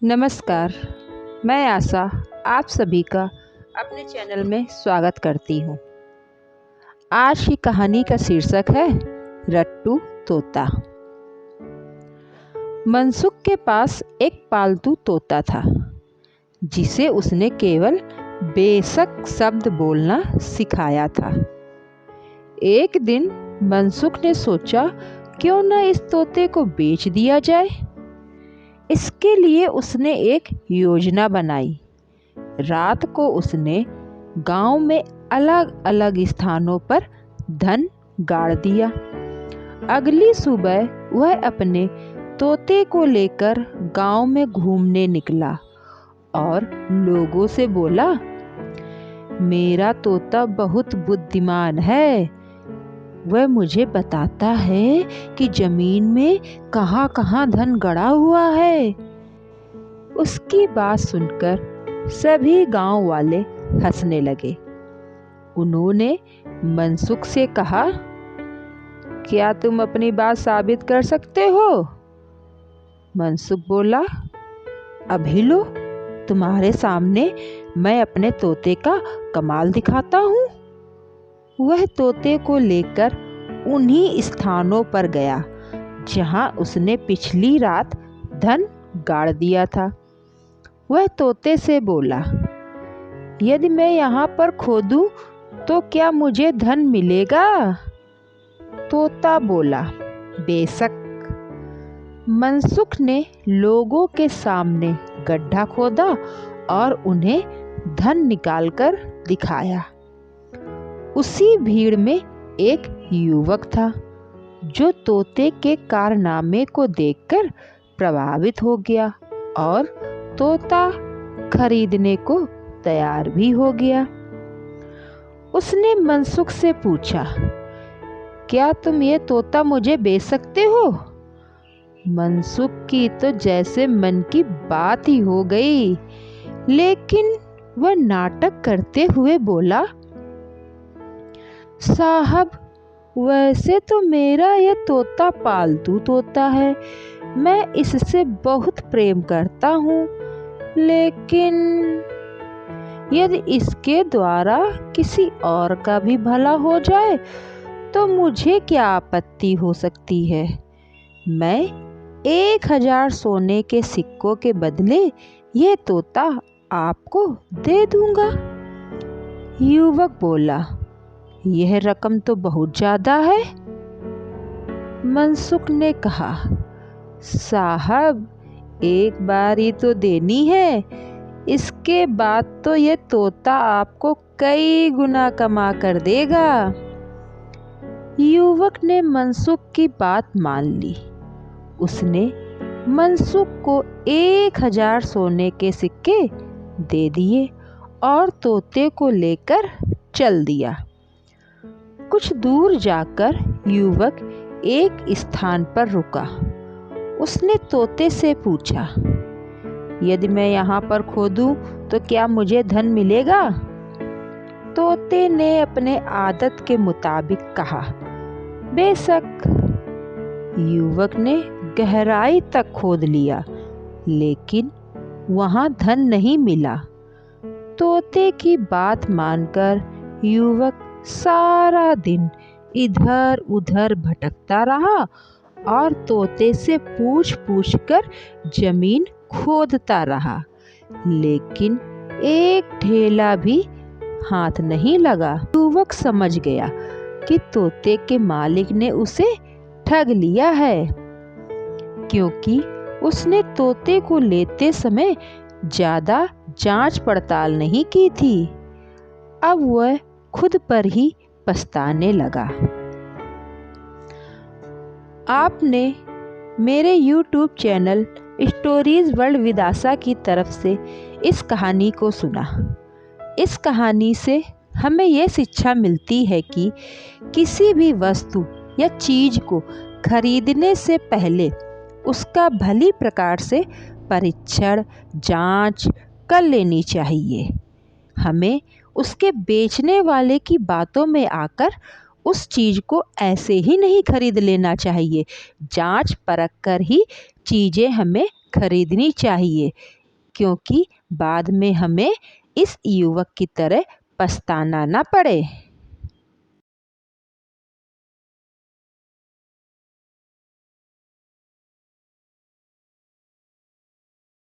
नमस्कार, मैं आशा आप सभी का अपने चैनल में स्वागत करती हूँ। आज की कहानी का शीर्षक है रट्टू तोता। मनसुख के पास एक पालतू तोता था जिसे उसने केवल बेशक शब्द बोलना सिखाया था। एक दिन मनसुख ने सोचा क्यों न इस तोते को बेच दिया जाए। इसके लिए उसने एक योजना बनाई। रात को उसने गांव में अलग अलग स्थानों पर धन गाड़ दिया। अगली सुबह वह अपने तोते को लेकर गांव में घूमने निकला और लोगों से बोला, मेरा तोता बहुत बुद्धिमान है। वह मुझे बताता है कि जमीन में कहाँ कहाँ धन गड़ा हुआ है। उसकी बात सुनकर सभी गांव वाले हंसने लगे। उन्होंने मनसुख से कहा, क्या तुम अपनी बात साबित कर सकते हो? मनसुख बोला, अभी लो, तुम्हारे सामने मैं अपने तोते का कमाल दिखाता हूँ। वह तोते को लेकर उन्हीं स्थानों पर गया जहां उसने पिछली रात धन गाड़ दिया था। वह तोते से बोला, यदि मैं यहाँ पर खोदूं तो क्या मुझे धन मिलेगा? तोता बोला, बेशक। मनसुख ने लोगों के सामने गड्ढा खोदा और उन्हें धन निकालकर दिखाया। उसी भीड़ में एक युवक था जो तोते के कारनामे को देखकर प्रभावित हो गया और तोता खरीदने को तैयार भी हो गया। उसने मनसुख से पूछा, क्या तुम ये तोता मुझे बेच सकते हो? मनसुख की तो जैसे मन की बात ही हो गई, लेकिन वह नाटक करते हुए बोला, साहब, वैसे तो मेरा यह तोता पालतू तोता है। मैं इससे बहुत प्रेम करता हूँ, लेकिन यदि इसके द्वारा किसी और का भी भला हो जाए तो मुझे क्या आपत्ति हो सकती है। मैं 1000 सोने के सिक्कों के बदले ये तोता आपको दे दूंगा। युवक बोला, यह रकम तो बहुत ज्यादा है। मनसुख ने कहा, साहब, एक बार ही तो देनी है। इसके बाद तो यह तोता आपको कई गुना कमा कर देगा। युवक ने मनसुख की बात मान ली। उसने मनसुख को 1000 सोने के सिक्के दे दिए और तोते को लेकर चल दिया। कुछ दूर जाकर युवक एक स्थान पर रुका। उसने तोते से पूछा, यदि मैं यहाँ पर खोदूं तो क्या मुझे धन मिलेगा? तोते ने अपने आदत के मुताबिक कहा, बेशक। युवक ने गहराई तक खोद लिया, लेकिन वहाँ धन नहीं मिला। तोते की बात मानकर युवक सारा दिन इधर उधर भटकता रहा और तोते से पूछ पूछ कर जमीन खोदता रहा, लेकिन एक ढेला भी हाथ नहीं लगा। युवक समझ गया कि तोते के मालिक ने उसे ठग लिया है, क्योंकि उसने तोते को लेते समय ज्यादा जांच पड़ताल नहीं की थी। अब वह खुद पर ही पछताने लगा। आपने मेरे YouTube channel stories world with Asha की तरफ से इस कहानी को सुना। इस कहानी से हमें यह शिक्षा मिलती है कि किसी भी वस्तु या चीज को खरीदने से पहले उसका भली प्रकार से परीक्षण जांच कर लेनी चाहिए। हमें उसके बेचने वाले की बातों में आकर उस चीज को ऐसे ही नहीं खरीद लेना चाहिए। जांच परख कर ही चीज़ें हमें खरीदनी चाहिए, क्योंकि बाद में हमें इस युवक की तरह पछताना ना पड़े।